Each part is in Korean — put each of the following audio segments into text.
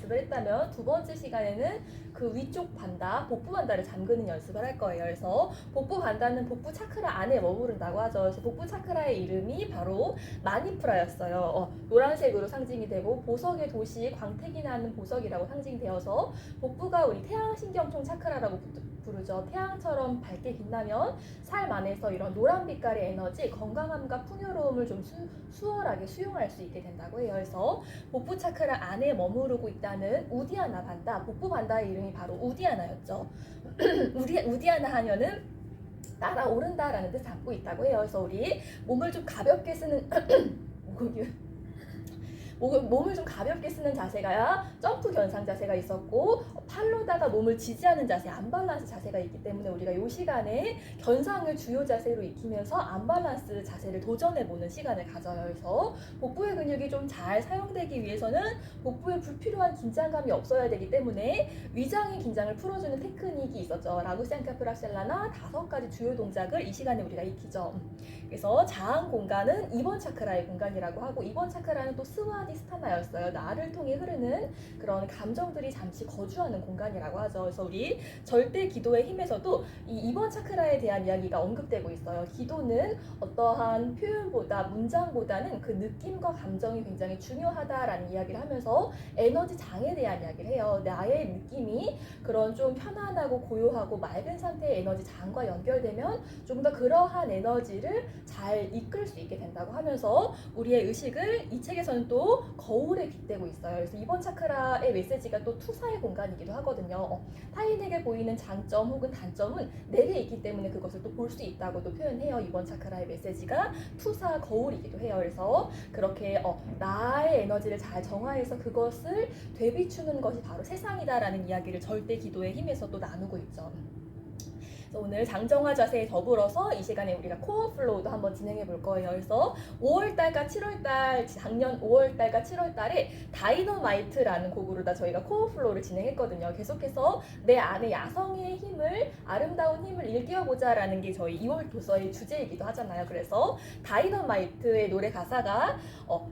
연습을 했다면 두 번째 시간에는 그 위쪽 반다, 복부 반다를 잠그는 연습을 할 거예요. 그래서 복부 반다는 복부 차크라 안에 머무른다고 하죠. 그래서 복부 차크라의 이름이 바로 마니프라였어요. 노란색으로 상징이 되고 보석의 도시 광택이 나는 보석이라고 상징이 되어서 복부가 우리 태양신경총 차크라라고 부르죠. 태양처럼 밝게 빛나면 삶 안에서 이런 노란 빛깔의 에너지, 건강함과 풍요로움을 좀 수월하게 수용할 수 있게 된다고 해요. 그래서 복부 차크라 안에 머무르고 있다는 우디아나 반다, 복부 반다의 이름이 바로 우디아나였죠. 우디아나 하면은 날아오른다라는 뜻을 담고 있다고 해요. 그래서 우리 몸을 좀 가볍게 쓰는 몸을 좀 가볍게 쓰는 자세가 점프 견상 자세가 있었고, 팔로다가 몸을 지지하는 자세, 안밸런스 자세가 있기 때문에 우리가 이 시간에 견상을 주요 자세로 익히면서 안밸런스 자세를 도전해보는 시간을 가져요. 그래서 복부의 근육이 좀 잘 사용되기 위해서는 복부에 불필요한 긴장감이 없어야 되기 때문에 위장의 긴장을 풀어주는 테크닉이 있었죠. 라구센카프락셀라나 5가지 주요 동작을 이 시간에 우리가 익히죠. 그래서 자항 공간은 2번 차크라의 공간이라고 하고, 2번 차크라는 또 스와디스타나였어요. 나를 통해 흐르는 그런 감정들이 잠시 거주하는 공간이라고 하죠. 그래서 우리 절대 기도의 힘에서도 이 2번 차크라에 대한 이야기가 언급되고 있어요. 기도는 어떠한 표현보다, 문장보다는 그 느낌과 감정이 굉장히 중요하다라는 이야기를 하면서 에너지 장에 대한 이야기를 해요. 나의 느낌이 그런 좀 편안하고 고요하고 맑은 상태의 에너지 장과 연결되면 좀 더 그러한 에너지를 잘 이끌 수 있게 된다고 하면서 우리의 의식을 이 책에서는 또 거울에 빗대고 있어요. 그래서 이번 차크라의 메시지가 또 투사의 공간이기도 하거든요. 타인에게 보이는 장점 혹은 단점은 내게 있기 때문에 그것을 또 볼 수 있다고도 표현해요. 이번 차크라의 메시지가 투사 거울이기도 해요. 그래서 그렇게 나의 에너지를 잘 정화해서 그것을 되비추는 것이 바로 세상이다라는 이야기를 절대 기도의 힘에서 또 나누고 있죠. 오늘 장정화 자세에 더불어서 이 시간에 우리가 코어 플로우도 한번 진행해 볼 거예요. 그래서 5월달과 7월달, 작년 5월달과 7월달에 다이너마이트라는 곡으로다 저희가 코어 플로우를 진행했거든요. 계속해서 내 안에 야성의 힘을, 아름다운 힘을 일깨워보자라는 게 저희 2월 도서의 주제이기도 하잖아요. 그래서 다이너마이트의 노래 가사가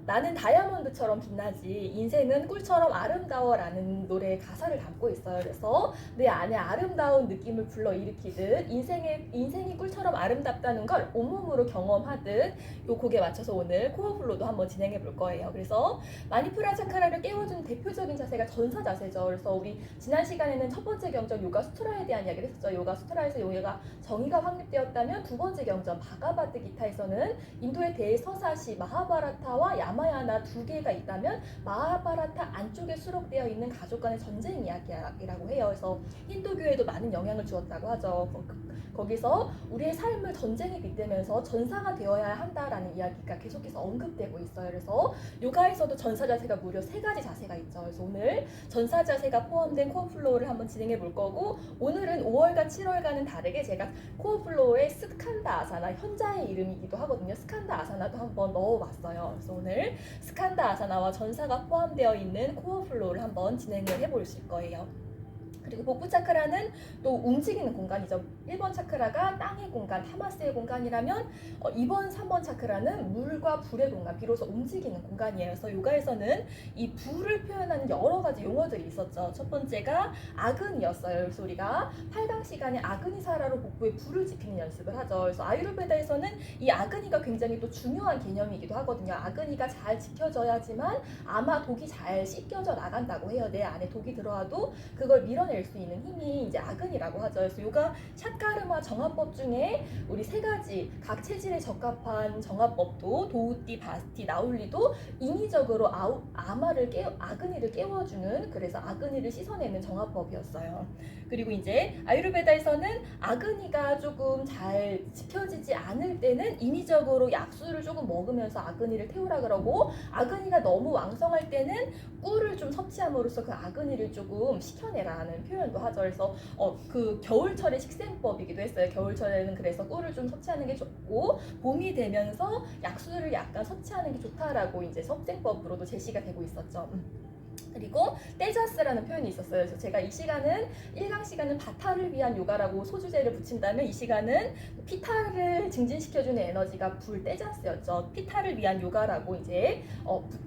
나는 다이아몬드처럼 빛나지, 인생은 꿀처럼 아름다워라는 노래의 가사를 담고 있어요. 그래서 내 안에 아름다운 느낌을 불러일으키듯 인생이 꿀처럼 아름답다는 걸 온몸으로 경험하듯 이 곡에 맞춰서 오늘 코어 플로우도 한번 진행해 볼 거예요. 그래서 마니푸라 차크라를 깨워주는 대표적인 자세가 전사 자세죠. 그래서 우리 지난 시간에는 첫 번째 경전 요가 수트라에 대한 이야기를 했었죠. 요가 수트라에서 요가 정의가 확립되었다면 두 번째 경전 바가바드 기타에서는 인도의 대서사시 마하바라타와 야마야나 두 개가 있다면 마하바라타 안쪽에 수록되어 있는 가족 간의 전쟁 이야기라고 해요. 그래서 힌두교에도 많은 영향을 주었다고 하죠. 거기서 우리의 삶을 전쟁에 빗대면서 전사가 되어야 한다라는 이야기가 계속해서 언급되고 있어요. 그래서 요가에서도 전사 자세가 무려 3가지 자세가 있죠. 그래서 오늘 전사 자세가 포함된 코어 플로우를 한번 진행해 볼 거고, 오늘은 5월과 7월과는 다르게 제가 코어 플로우의 스칸다 아사나, 현자의 이름이기도 하거든요. 스칸다 아사나도 한번 넣어봤어요. 그래서 오늘 스칸다 아사나와 전사가 포함되어 있는 코어 플로우를 한번 진행을 해보실 거예요. 그리고 복부 차크라는 또 움직이는 공간이죠. 1번 차크라가 땅의 공간, 타마스의 공간이라면 2번, 3번 차크라는 물과 불의 공간, 비로소 움직이는 공간이에요. 그래서 요가에서는 이 불을 표현하는 여러 가지 용어들이 있었죠. 첫 번째가 아그니였어요. 그래서 우리가 8강 시간에 아그니사라로 복부에 불을 지피는 연습을 하죠. 그래서 아유르베다에서는 이 아그니가 굉장히 또 중요한 개념이기도 하거든요. 아그니가 잘 지켜져야지만 아마 독이 잘 씻겨져 나간다고 해요. 내 안에 독이 들어와도 그걸 밀어낼 수 있는 힘이 이제 아근이라고 하죠. 그래서 요가 샷가르마 정화법 중에 우리 3가지 각 체질에 적합한 정화법도 도우띠, 바스티, 나울리도 인위적으로 아그니를 깨워주는, 그래서 아그니를 씻어내는 정화법이었어요. 그리고 이제 아유르베다에서는 아그니가 조금 잘 지켜지지 않을 때는 인위적으로 약수를 조금 먹으면서 아그니를 태우라 그러고, 아그니가 너무 왕성할 때는 꿀을 좀 섭취함으로써 그 아그니를 조금 식혀내라는 표현도 하죠. 그래서 그 겨울철의 식생법이기도 했어요. 겨울철에는 그래서 꿀을 좀 섭취하는 게 좋고, 봄이 되면서 약수를 약간 섭취하는 게 좋다라고 이제 섭생법으로도 제시가 되고 있었죠. 그리고 떼자스라는 표현이 있었어요. 그래서 제가 이 시간은 1강 시간은 바타를 위한 요가라고 소주제를 붙인다면 이 시간은 피타를 증진시켜주는 에너지가 불 떼자스였죠. 피타를 위한 요가라고 이제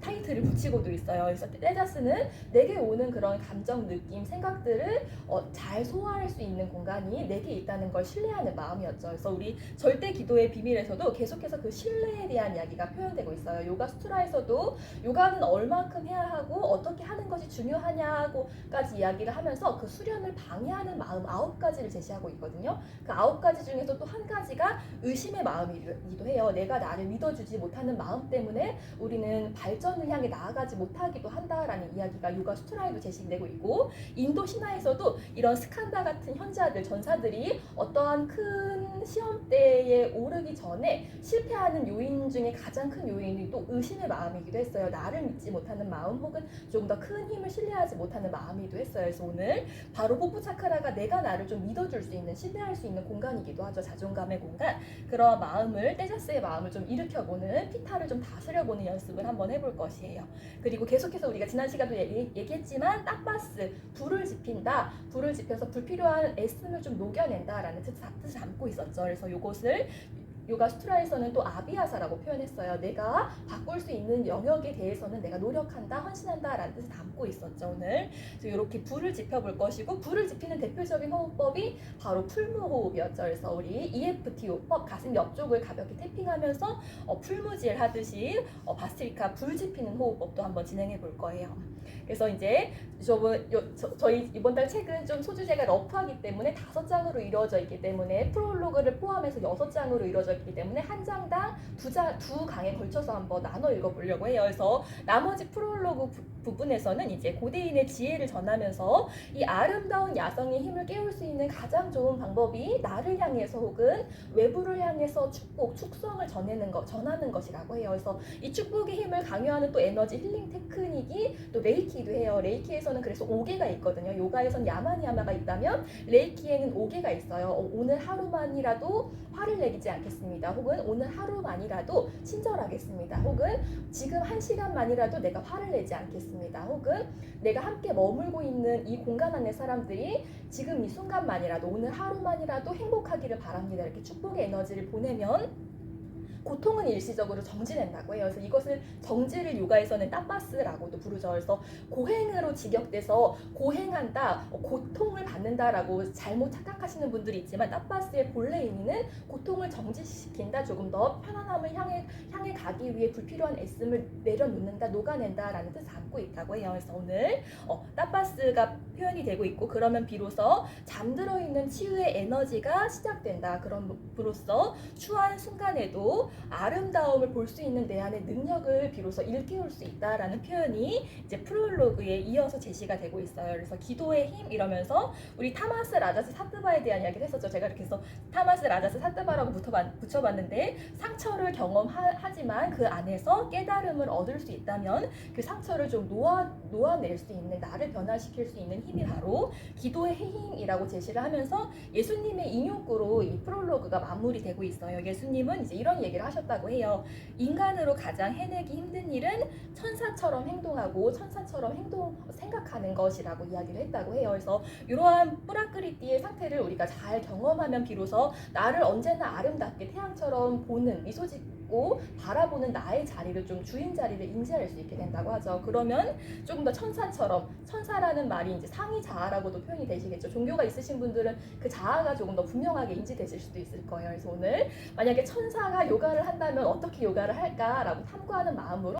타이틀을 붙이고도 있어요. 그래서 떼자스는 내게 오는 그런 감정, 느낌, 생각들을 잘 소화할 수 있는 공간이 내게 있다는 걸 신뢰하는 마음이었죠. 그래서 우리 절대 기도의 비밀에서도 계속해서 그 신뢰에 대한 이야기가 표현되고 있어요. 요가 수트라에서도 요가는 얼만큼 해야 하고 어떻게 하는 것이 중요하냐고까지 이야기를 하면서 그 수련을 방해하는 마음 9가지를 제시하고 있거든요. 그 9가지 중에서 또 한 가지가 의심의 마음이기도 해요. 내가 나를 믿어주지 못하는 마음 때문에 우리는 발전을 향해 나아가지 못하기도 한다라는 이야기가 요가 수트라에도 제시되고 있고, 인도 신화에서도 이런 스칸다 같은 현자들, 전사들이 어떠한 큰 시험대에 오르기 전에 실패하는 요인 중에 가장 큰 요인이 또 의심의 마음이기도 했어요. 나를 믿지 못하는 마음 혹은 좀 더 큰 힘을 신뢰하지 못하는 마음이기도 했어요. 그래서 오늘 바로 뽀뽀 차크라가 내가 나를 좀 믿어줄 수 있는, 신뢰할 수 있는 공간이기도 하죠. 자존감의 공간. 그런 마음을, 떼자스의 마음을 좀 일으켜보는, 피타를 좀 다스려보는 연습을 한번 해볼 것이에요. 그리고 계속해서 우리가 지난 시간도 얘기했지만 따빠스, 불을 지핀다. 불을 지펴서 불필요한 애씀을 좀 녹여낸다라는 뜻을 담고 있었죠. 그래서 이것을 요가 수트라에서는 또 아비아사라고 표현했어요. 내가 바꿀 수 있는 영역에 대해서는 내가 노력한다, 헌신한다 라는 뜻을 담고 있었죠. 오늘 그래서 이렇게 불을 지펴볼 것이고, 불을 지피는 대표적인 호흡법이 바로 풀무호흡이었죠. 그래서 우리 EFT 호흡법, 가슴 옆쪽을 가볍게 태핑하면서 풀무질 하듯이 바스트리카 불 지피는 호흡법도 한번 진행해 볼 거예요. 그래서 이제 저희 이번 달 책은 좀 소주제가 러프하기 때문에 5장으로 이루어져 있기 때문에 프롤로그를 포함해서 6장으로 이루어져 있기 때문에 한 장당 두 강에 걸쳐서 한번 나눠 읽어보려고 해요. 그래서 나머지 프롤로그 부분에서는 이제 고대인의 지혜를 전하면서 이 아름다운 야성의 힘을 깨울 수 있는 가장 좋은 방법이 나를 향해서 혹은 외부를 향해서 축복, 축성을 전하는 것이라고 해요. 그래서 이 축복의 힘을 강요하는 또 에너지 힐링 테크닉이 또 레이키도 해요. 레이키에서는 그래서 5개가 있거든요. 요가에서는 야마니야마가 있다면 레이키에는 5개가 있어요. 오늘 하루만이라도 화를 내지 않겠습니다. 혹은 오늘 하루만이라도 친절하겠습니다. 혹은 지금 1시간만이라도 내가 화를 내지 않겠습니다. 혹은 내가 함께 머물고 있는 이 공간 안의 사람들이 지금 이 순간만이라도, 오늘 하루만이라도 행복하기를 바랍니다. 이렇게 축복의 에너지를 보내면 고통은 일시적으로 정지된다고 해요. 그래서 이것을 정지를 요가에서는 따빠스라고도 부르죠. 그래서 고행으로 직역돼서 고행한다, 고통을 받는다라고 잘못 착각하시는 분들이 있지만 따빠스의 본래 의미는 고통을 정지시킨다, 조금 더 편안함을 향해 가기 위해 불필요한 애씀을 내려놓는다, 녹아낸다라는 뜻을 담고 있다고 해요. 그래서 오늘 따빠스가 표현이 되고 있고, 그러면 비로소 잠들어 있는 치유의 에너지가 시작된다. 그럼으로써 추한 순간에도 아름다움을 볼 수 있는 내 안의 능력을 비로소 일깨울 수 있다라는 표현이 이제 프롤로그에 이어서 제시가 되고 있어요. 그래서 기도의 힘 이러면서 우리 타마스 라자스 사뜨바에 대한 이야기를 했었죠. 제가 이렇게 해서 타마스 라자스 사뜨바라고 붙여봤는데, 상처를 경험하지만 그 안에서 깨달음을 얻을 수 있다면 그 상처를 좀 놓아낼 수 있는, 나를 변화시킬 수 있는 힘이 바로 기도의 힘이라고 제시를 하면서 예수님의 인용구로 이 프롤로그가 마무리되고 있어요. 예수님은 이제 이런 얘기를 하셨다고 해요. 인간으로 가장 해내기 힘든 일은 천사처럼 행동하고 천사처럼 생각하는 것이라고 이야기를 했다고 해요. 그래서 이러한 뿌라크리띠의 상태를 우리가 잘 경험하면 비로소 나를 언제나 아름답게 태양처럼 보는, 미소 짓고 바라보는 나의 자리를, 좀 주인 자리를 인지할 수 있게 된다고 하죠. 그러면 조금 더 천사처럼, 천사라는 말이 이제 상위 자아라고도 표현이 되시겠죠. 종교가 있으신 분들은 그 자아가 조금 더 분명하게 인지되실 수도 있을 거예요. 그래서 오늘 만약에 천사가 요가를 한다면 어떻게 요가를 할까라고 탐구하는 마음으로